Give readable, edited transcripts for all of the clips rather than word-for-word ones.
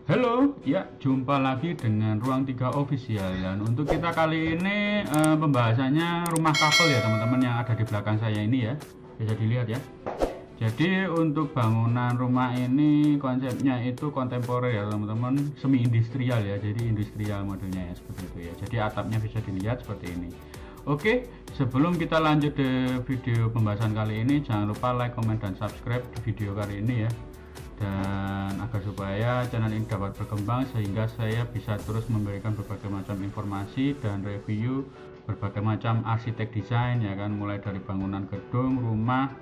Halo, ya jumpa lagi dengan Ruang 3 Official. Dan untuk kita kali ini pembahasannya rumah couple ya teman-teman, yang ada di belakang saya ini ya. Bisa dilihat ya. Jadi untuk bangunan rumah ini konsepnya itu kontemporer ya teman-teman, semi industrial ya. Jadi industrial modelnya ya, seperti itu ya. Jadi atapnya bisa dilihat seperti ini. Oke, sebelum kita lanjut ke video pembahasan kali ini, jangan lupa like, comment, dan subscribe di video kali ini ya, dan agar supaya channel ini dapat berkembang sehingga saya bisa terus memberikan berbagai macam informasi dan review berbagai macam arsitek desain ya kan, mulai dari bangunan gedung, rumah,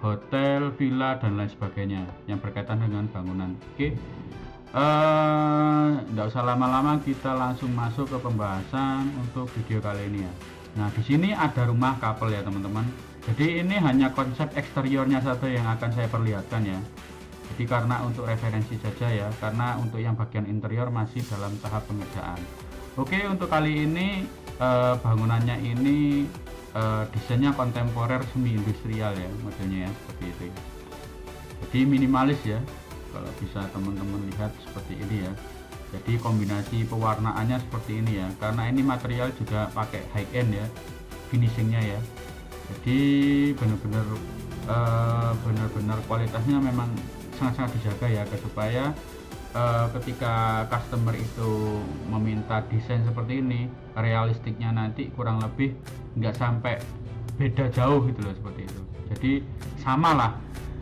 hotel, villa, dan lain sebagainya yang berkaitan dengan bangunan. Oke, nggak usah lama-lama, kita langsung masuk ke pembahasan untuk video kali ini ya. Nah, di sini ada rumah couple ya teman-teman. Jadi ini hanya konsep eksteriornya saja yang akan saya perlihatkan ya. Jadi karena untuk referensi saja ya, karena untuk yang bagian interior masih dalam tahap pengerjaan. Oke, untuk kali ini bangunannya ini desainnya kontemporer semi industrial ya modelnya ya, seperti itu ya. Jadi minimalis ya, kalau bisa teman-teman lihat seperti ini ya. Jadi kombinasi pewarnaannya seperti ini ya, karena ini material juga pakai high end ya finishingnya ya. Jadi benar-benar kualitasnya memang sangat-sangat dijaga ya, supaya ketika customer itu meminta desain seperti ini, realistiknya nanti kurang lebih nggak sampai beda jauh gitu loh, seperti itu. Jadi sama lah,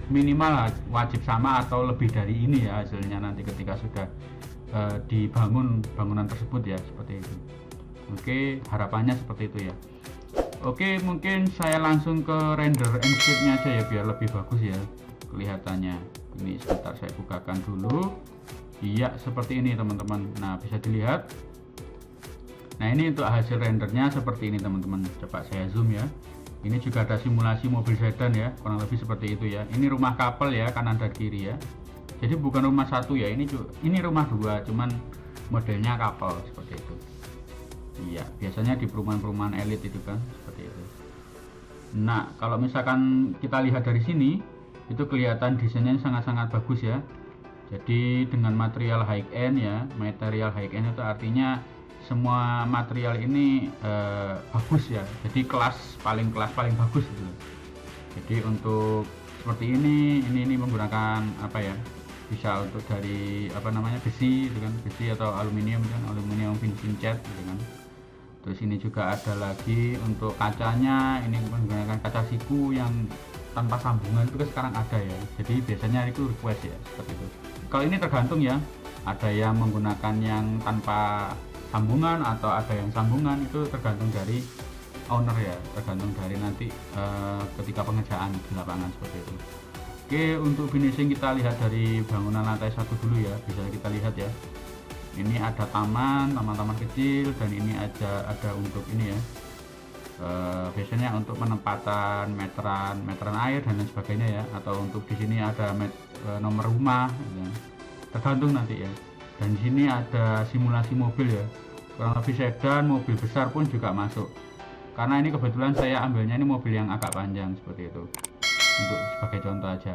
minimal lah, wajib sama atau lebih dari ini ya hasilnya nanti ketika sudah dibangun bangunan tersebut ya, seperti itu. Oke, harapannya seperti itu ya. Oke, mungkin saya langsung ke render landscape-nya aja ya, biar lebih bagus ya kelihatannya. Ini sebentar saya bukakan dulu. Iya, seperti ini teman-teman. Nah, bisa dilihat. Nah, ini untuk hasil rendernya seperti ini teman-teman. Coba saya zoom ya. Ini juga ada simulasi mobil sedan ya, kurang lebih seperti itu ya. Ini rumah couple ya, kanan dan kiri ya. Jadi bukan rumah satu ya, ini rumah dua, cuman modelnya couple seperti itu. Iya, biasanya di perumahan-perumahan elit itu kan seperti itu. Nah, kalau misalkan kita lihat dari sini, itu kelihatan desainnya sangat-sangat bagus ya. Jadi dengan material high end ya, material high end itu artinya semua material ini bagus ya. Jadi paling bagus gitu. Jadi untuk seperti ini menggunakan apa ya? Bisa untuk dari apa namanya, besi gitu kan, besi atau aluminium kan, aluminium finishing cat gitu kan. Terus ini juga ada lagi untuk kacanya, ini menggunakan kaca siku yang tanpa sambungan, itu kan sekarang ada ya. Jadi biasanya itu request ya, seperti itu. Kalau ini tergantung ya, ada yang menggunakan yang tanpa sambungan atau ada yang sambungan, itu tergantung dari owner ya, tergantung dari nanti ketika pengerjaan di lapangan, seperti itu. Oke, untuk finishing kita lihat dari bangunan lantai satu dulu ya, bisa kita lihat ya. Ini ada taman kecil, dan ini ada untuk ini ya, biasanya untuk penempatan meteran air dan lain sebagainya ya, atau untuk di sini ada nomor rumah ya. Tergantung nanti ya. Dan di sini ada simulasi mobil ya, kurang lebih sedan, mobil besar pun juga masuk, karena ini kebetulan saya ambilnya ini mobil yang agak panjang, seperti itu, untuk sebagai contoh aja.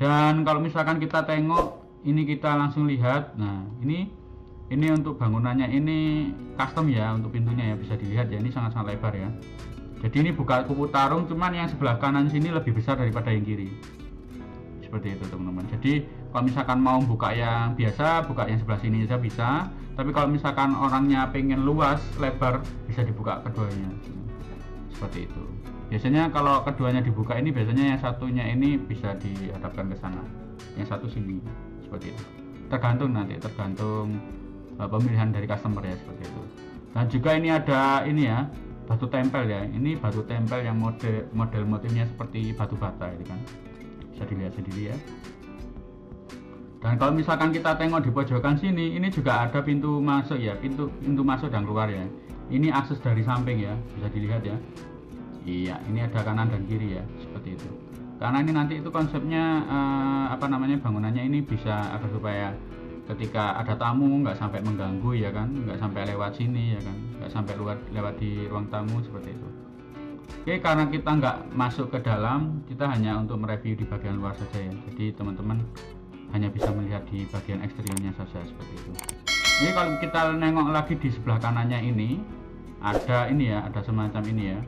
Dan kalau misalkan kita tengok ini, kita langsung lihat. Nah, ini untuk bangunannya ini custom ya, untuk pintunya ya, bisa dilihat ya, ini sangat-sangat lebar ya. Jadi ini buka kupu tarung, cuman yang sebelah kanan sini lebih besar daripada yang kiri, seperti itu teman-teman. Jadi kalau misalkan mau buka yang biasa, buka yang sebelah sini saja bisa, tapi kalau misalkan orangnya pengen luas lebar, bisa dibuka keduanya, seperti itu. Biasanya kalau keduanya dibuka ini, biasanya yang satunya ini bisa dihadapkan ke sana, yang satu sini, seperti itu. Tergantung pemilihan dari customer ya, seperti itu. Dan juga ini ada ini ya, batu tempel ya. Ini batu tempel yang model motifnya seperti batu bata ini kan, bisa dilihat sendiri ya. Dan kalau misalkan kita tengok di pojokan sini, ini juga ada pintu masuk ya, pintu masuk dan keluar ya. Ini akses dari samping ya, bisa dilihat ya. Iya, ini ada kanan dan kiri ya, seperti itu. Karena ini nanti itu konsepnya bangunannya ini bisa agar supaya ketika ada tamu nggak sampai mengganggu ya kan, nggak sampai lewat sini ya kan, nggak sampai lewat di ruang tamu, seperti itu. Oke, karena kita nggak masuk ke dalam, kita hanya untuk mereview di bagian luar saja ya. Jadi teman-teman hanya bisa melihat di bagian eksteriornya saja seperti itu. Ini kalau kita nengok lagi di sebelah kanannya ini ada semacam ini ya.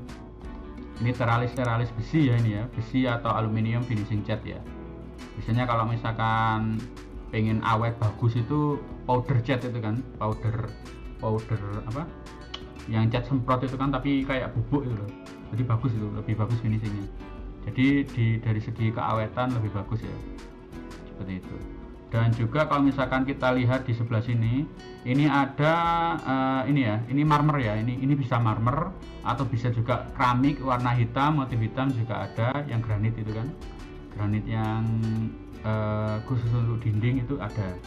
Ini teralis besi ya, ini ya, besi atau aluminium finishing cat ya. Biasanya kalau misalkan pengen awet bagus itu powder cat itu kan, powder apa yang cat semprot itu kan, tapi kayak bubuk itu loh. Jadi bagus, itu lebih bagus finishingnya. Jadi dari segi keawetan lebih bagus ya, seperti itu. Dan juga kalau misalkan kita lihat di sebelah sini, ini ada ini marmer ya, ini bisa marmer atau bisa juga keramik warna hitam, motif hitam juga ada, yang granit itu kan, granit yang khusus untuk dinding itu ada,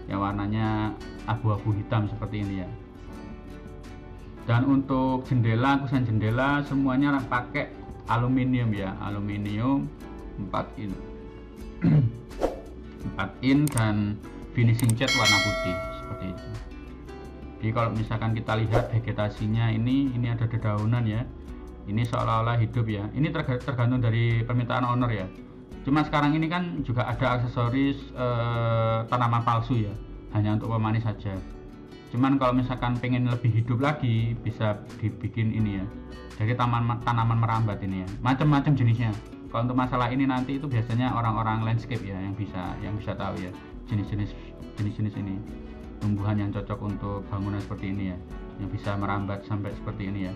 yang warnanya abu-abu hitam seperti ini ya. Dan untuk jendela, kusen jendela semuanya pakai aluminium ya, aluminium 4 in 4 in dan finishing cat warna putih seperti itu. Jadi kalau misalkan kita lihat vegetasinya ini ada dedaunan ya, ini seolah-olah hidup ya. Ini tergantung dari permintaan owner ya. Cuma sekarang ini kan juga ada aksesoris tanaman palsu ya, hanya untuk pemanis saja. Cuman kalau misalkan pengen lebih hidup lagi, bisa dibikin ini ya, jadi tanaman merambat ini ya, macam-macam jenisnya. Kalau untuk masalah ini nanti itu biasanya orang-orang landscape ya yang bisa tahu ya jenis-jenis ini, tumbuhan yang cocok untuk bangunan seperti ini ya, yang bisa merambat sampai seperti ini ya.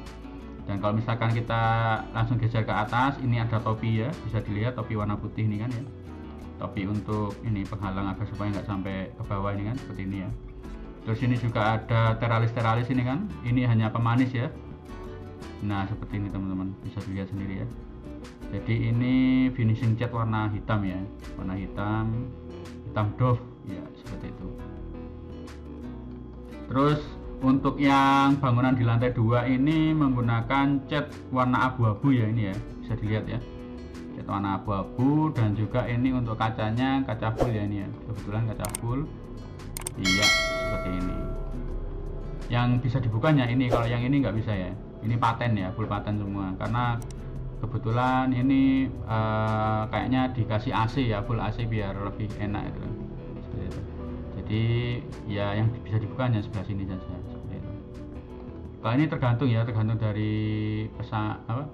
Dan kalau misalkan kita langsung geser ke atas, ini ada topi ya, bisa dilihat topi warna putih ini kan ya, topi untuk ini penghalang agar supaya nggak sampai ke bawah ini kan, seperti ini ya. Terus ini juga ada teralis ini kan, ini hanya pemanis ya. Nah seperti ini teman-teman, bisa dilihat sendiri ya. Jadi ini finishing cat warna hitam ya, warna hitam doff ya, seperti itu. Terus untuk yang bangunan di lantai 2 ini menggunakan cat warna abu-abu ya, ini ya, bisa dilihat ya, cat warna abu-abu. Dan juga ini untuk kacanya kaca full ya, ini ya, kebetulan kaca full iya, seperti ini. Yang bisa dibukanya ini, kalau yang ini nggak bisa ya, ini paten ya, full paten semua, karena kebetulan ini kayaknya dikasih AC ya, full AC biar lebih enak itu. Seperti itu. Jadi ya yang bisa dibukanya sebelah sini saja, seperti itu. Kalau ini tergantung dari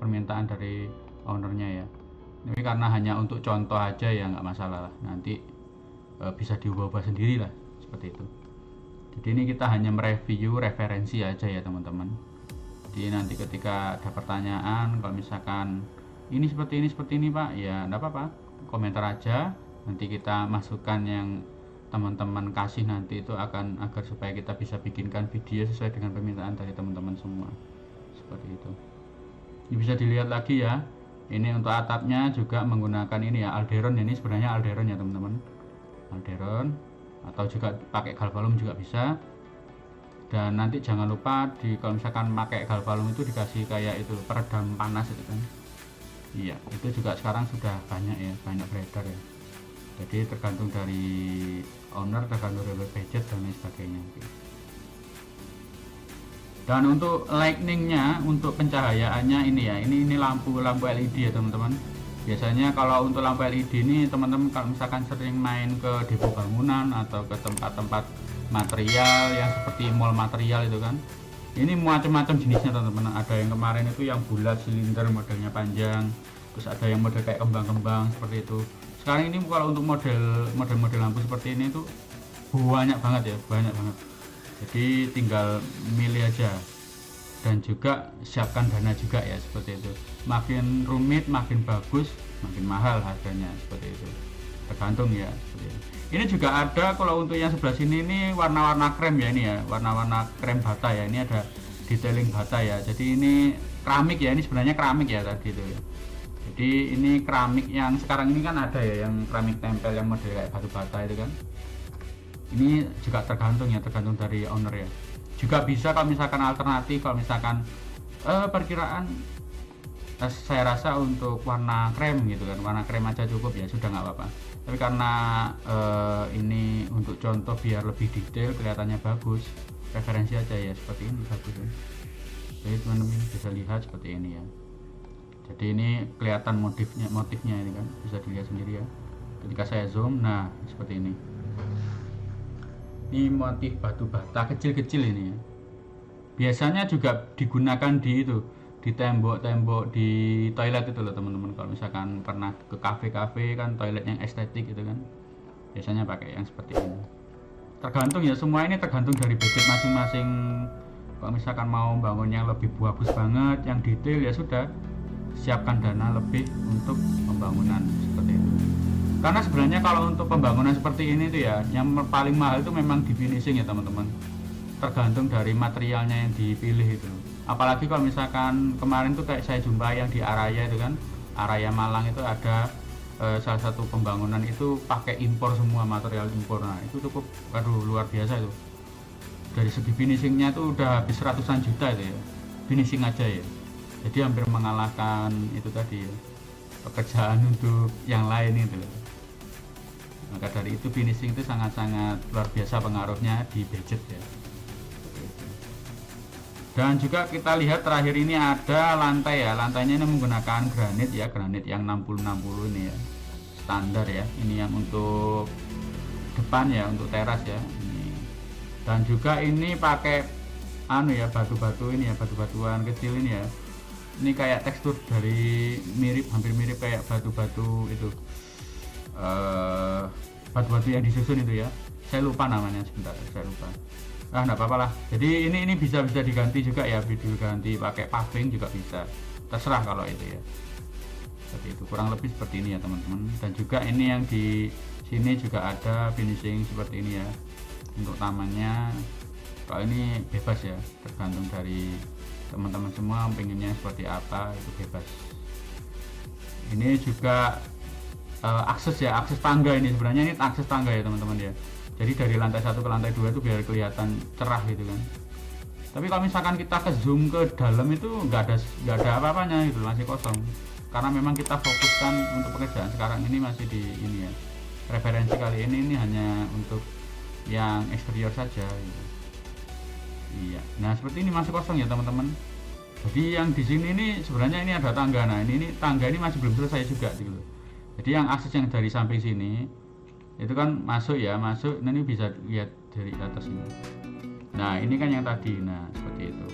permintaan dari ownernya ya. Ini karena hanya untuk contoh aja ya, nggak masalah lah, nanti bisa diubah-ubah sendiri lah, seperti itu. Jadi ini kita hanya mereview referensi aja ya teman-teman. Jadi nanti ketika ada pertanyaan, kalau misalkan ini seperti ini Pak, ya enggak apa-apa, komentar aja, nanti kita masukkan yang teman-teman kasih, nanti itu akan agar supaya kita bisa bikinkan video sesuai dengan permintaan dari teman-teman semua, seperti itu. Ini bisa dilihat lagi ya, ini untuk atapnya juga menggunakan ini ya, alderon. Ini sebenarnya alderon ya teman-teman, alderon, atau juga pakai galvalum juga bisa. Dan nanti jangan lupa kalau misalkan pakai galvalum itu dikasih kayak itu peredam panas itu kan, iya, itu juga sekarang sudah banyak beredar ya. Jadi tergantung dari owner, tergantung dari budget dan lain sebagainya. Dan untuk lightningnya, untuk pencahayaannya ini ya, ini lampu LED ya teman-teman. Biasanya kalau untuk lampu LED ini teman-teman kalau misalkan sering main ke depo bangunan atau ke tempat-tempat material yang seperti mall material itu kan, ini macam-macam jenisnya teman-teman. Ada yang kemarin itu yang bulat silinder modelnya panjang, terus ada yang model kayak kembang-kembang seperti itu. Sekarang ini kalau untuk model lampu seperti ini tuh banyak banget. Jadi tinggal milih aja, dan juga siapkan dana juga ya, seperti itu. Makin rumit makin bagus, makin mahal harganya, seperti itu, tergantung ya, seperti itu. Ini juga ada kalau untuk yang sebelah sini ini warna-warna krem ya, ini ya, warna-warna krem bata ya, ini ada detailing bata ya. Jadi ini keramik ya, ini sebenarnya keramik ya tadi itu ya. Jadi ini keramik yang sekarang ini kan ada ya, yang keramik tempel yang model kayak batu bata itu kan. Ini juga tergantung dari owner ya. Juga bisa kalau misalkan alternatif, kalau misalkan perkiraan saya rasa untuk warna krem gitu kan, warna krem aja cukup ya, sudah nggak apa-apa. Tapi karena ini untuk contoh biar lebih detail kelihatannya bagus, referensi aja ya, seperti ini bagus ya. Jadi teman-teman bisa lihat seperti ini ya. Jadi ini kelihatan motifnya ini kan, bisa dilihat sendiri ya. Ketika saya zoom, nah seperti ini motif batu bata kecil-kecil ini ya. Biasanya juga digunakan di itu, di tembok-tembok di toilet itu loh teman-teman. Kalau misalkan pernah ke kafe-kafe kan, toilet yang estetik itu kan biasanya pakai yang seperti ini. Tergantung ya, semua ini tergantung dari budget masing-masing. Kalau misalkan mau bangun yang lebih bagus banget, yang detail, ya sudah, siapkan dana lebih untuk pembangunan seperti itu. Karena sebenarnya kalau untuk pembangunan seperti ini tuh ya, yang paling mahal itu memang di finishing ya teman-teman. Tergantung dari materialnya yang dipilih itu. Apalagi kalau misalkan kemarin tuh kayak saya jumpa yang di Araya itu kan, Araya Malang itu ada salah satu pembangunan itu pakai impor semua, material impor. Nah itu cukup, aduh luar biasa itu. Dari segi finishingnya tuh udah habis ratusan juta itu ya, finishing aja ya. Jadi hampir mengalahkan itu tadi ya, pekerjaan untuk yang lain itu. Maka dari itu finishing itu sangat-sangat luar biasa pengaruhnya di budget ya. Dan juga kita lihat terakhir ini ada lantai ya, lantainya ini menggunakan granit ya, granit yang 60-60 ini ya, standar ya. Ini yang untuk depan ya, untuk teras ya ini. Dan juga ini pakai anu ya, batu-batu ini ya, batu-batuan kecil ini ya. Ini kayak tekstur dari mirip, hampir mirip kayak batu-batu itu, batu-batu yang disusun itu ya. Saya lupa namanya, sebentar saya lupa. Enggak apa-apa lah. Jadi ini bisa diganti juga ya, diganti pakai paving juga bisa. Terserah kalau itu ya. Seperti itu, kurang lebih seperti ini ya teman-teman. Dan juga ini yang di sini juga ada finishing seperti ini ya. Untuk tamannya, kalau ini bebas ya, tergantung dari teman-teman semua pengennya seperti apa, itu bebas. Ini juga akses ya, akses tangga ini sebenarnya, ini akses tangga ya teman-teman ya. Jadi dari lantai 1 ke lantai 2 itu biar kelihatan cerah gitu kan. Tapi kalau misalkan kita ke zoom ke dalam itu nggak ada apa-apanya gitu, masih kosong. Karena memang kita fokuskan untuk pekerjaan sekarang ini masih di ini ya. Referensi kali ini hanya untuk yang eksterior saja gitu. Iya. Nah, seperti ini masih kosong ya teman-teman. Jadi yang di sini ini sebenarnya ini ada tangga. Nah, ini tangga ini masih belum selesai juga gitu. Jadi yang akses yang dari samping sini itu kan masuk ya, masuk. Nah, ini bisa lihat dari atas ini. Nah, ini kan yang tadi. Nah, seperti itu.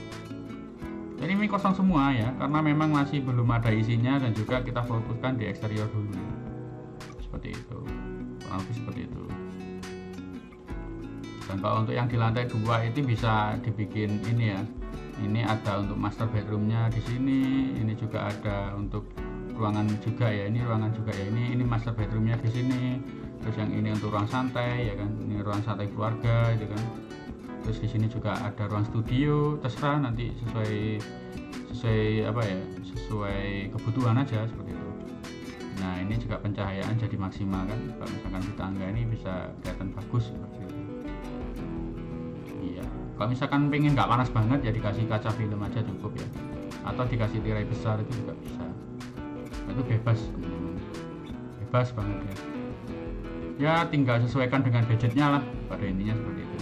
Jadi ini kosong semua ya, karena memang masih belum ada isinya dan juga kita fokuskan di eksterior dulu. Seperti itu. Kurang lebih seperti itu. Dan kalau untuk yang di lantai 2 itu bisa dibikin ini ya. Ini ada untuk master bedroomnya di sini. Ini juga ada untuk ruangan juga ya. Ini ruangan juga ya. Ini master bedroomnya di sini. Terus yang ini untuk ruang santai ya kan, ini ruang santai keluarga gitu kan. Terus di sini juga ada ruang studio, terserah nanti sesuai apa ya, sesuai kebutuhan aja seperti itu. Nah ini juga pencahayaan jadi maksimal kan, kalau misalkan di tangga ini bisa kelihatan bagus seperti itu. Iya, kalau misalkan pengen nggak panas banget ya dikasih kaca film aja cukup ya, atau dikasih tirai besar itu juga bisa. Itu bebas, bebas banget ya. Ya tinggal sesuaikan dengan budgetnya lah, pada intinya seperti itu.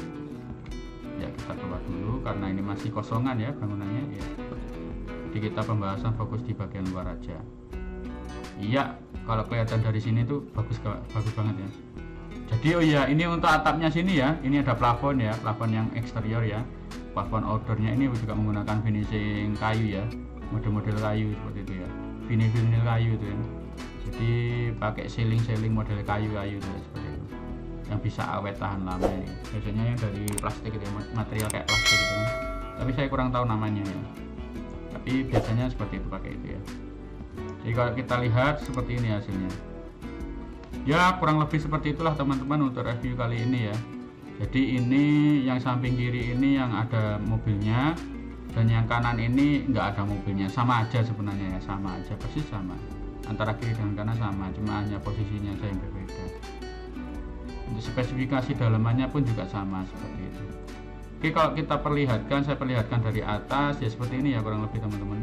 Ya kita keluar dulu karena ini masih kosongan ya bangunannya ya. Jadi kita pembahasan fokus di bagian luar aja. Iya, kalau kelihatan dari sini tuh bagus banget ya. Jadi oh iya, ini untuk atapnya sini ya, ini ada plafon ya, plafon yang eksterior ya. Plafon outdoornya ini juga menggunakan finishing kayu ya, model-model kayu seperti itu ya, vinyl kayu itu ya. Jadi pakai ceiling model kayu itu seperti itu, yang bisa awet tahan lama ya. Biasanya yang dari plastik itu ya, material kayak plastik itu kan. Tapi saya kurang tahu namanya ya. Tapi biasanya seperti itu, pakai itu ya. Jadi kalau kita lihat seperti ini hasilnya. Ya kurang lebih seperti itulah teman-teman untuk review kali ini ya. Jadi ini yang samping kiri ini yang ada mobilnya, dan yang kanan ini nggak ada mobilnya. Sama aja sebenarnya ya, sama aja, persis sama. Antara kiri dan kanan sama, cuma hanya posisinya saja yang berbeda. Untuk spesifikasi dalamannya pun juga sama seperti itu. Oke, kalau kita perlihatkan, saya perlihatkan dari atas ya seperti ini ya kurang lebih teman-teman,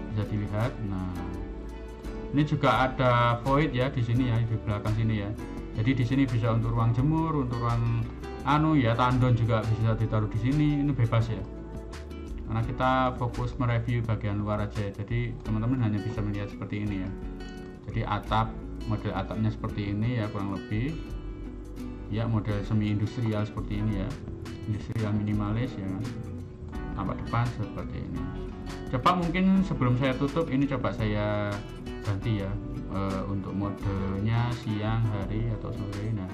bisa dilihat. Nah ini juga ada void ya di sini ya, di belakang sini ya. Jadi di sini bisa untuk ruang jemur, untuk ruang ya tandon juga bisa ditaruh di sini. Ini bebas ya, karena kita fokus mereview bagian luar aja. Jadi teman-teman hanya bisa melihat seperti ini ya. Jadi atap model atapnya seperti ini ya, kurang lebih ya, model semi industrial seperti ini ya, industrial minimalis ya, tampak depan seperti ini. Coba mungkin sebelum saya tutup ini coba saya ganti ya, untuk modenya siang, hari atau sore. Nah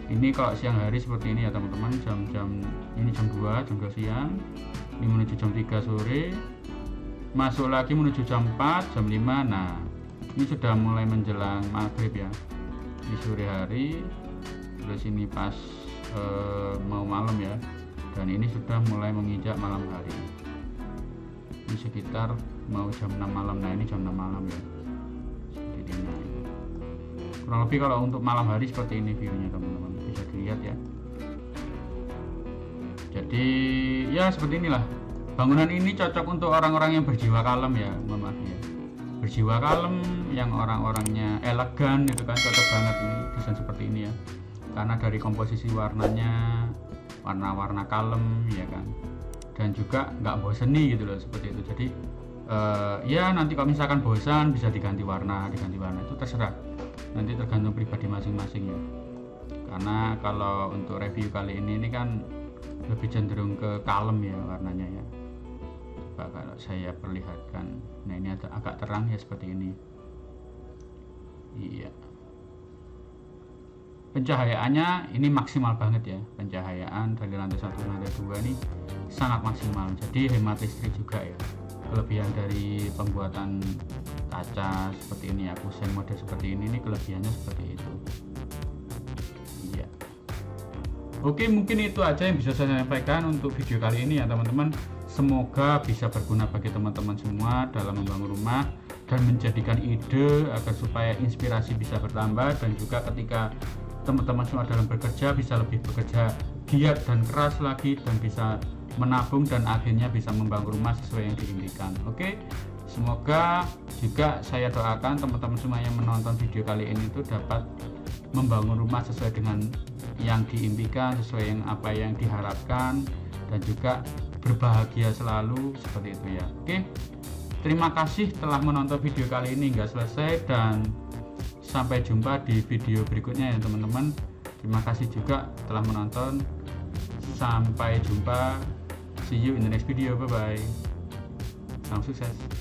ini kalau siang hari seperti ini ya teman-teman, jam-jam ini jam 2 siang, ini menuju jam 3 sore, masuk lagi menuju jam 4, jam 5. Nah ini sudah mulai menjelang maghrib ya, di sore hari, terus ini pas mau malam ya, dan ini sudah mulai menginjak malam hari, ini sekitar mau jam 6 malam. Nah ini jam 6 malam ya, seperti ini. Nah, kurang lebih kalau untuk malam hari seperti ini view-nya teman-teman, bisa dilihat ya. Jadi ya seperti inilah bangunan ini, cocok untuk orang-orang yang berjiwa kalem ya, maaf ya, berjiwa kalem, yang orang-orangnya elegan gitu kan, cocok banget ini desain seperti ini ya, karena dari komposisi warnanya warna-warna kalem ya kan, dan juga nggak boseni gitu loh, seperti itu. Jadi ya nanti kalau misalkan bosan bisa diganti warna itu terserah, nanti tergantung pribadi masing-masing ya. Karena kalau untuk review kali ini kan lebih cenderung ke kalem ya warnanya ya. Coba kalau saya perlihatkan, nah ini agak terang ya seperti ini. Iya, pencahayaannya ini maksimal banget ya, pencahayaan dari lantai 1 ke lantai 2 ini sangat maksimal, jadi hemat listrik juga ya. Kelebihan dari pembuatan kaca seperti ini ya, kusen model seperti ini kelebihannya seperti itu. Iya. Oke, mungkin itu aja yang bisa saya sampaikan untuk video kali ini ya teman-teman. Semoga bisa berguna bagi teman-teman semua dalam membangun rumah dan menjadikan ide agar supaya inspirasi bisa bertambah, dan juga ketika teman-teman semua dalam bekerja bisa lebih bekerja giat dan keras lagi, dan bisa menabung dan akhirnya bisa membangun rumah sesuai yang diimpikan. Oke, semoga juga saya doakan teman-teman semua yang menonton video kali ini itu dapat membangun rumah sesuai dengan yang diimpikan, sesuai yang apa yang diharapkan, dan juga berbahagia selalu seperti itu ya. Oke, terima kasih telah menonton video kali ini hingga selesai, dan sampai jumpa di video berikutnya ya teman-teman. Terima kasih juga telah menonton, sampai jumpa, see you in the next video, bye bye, salam sukses.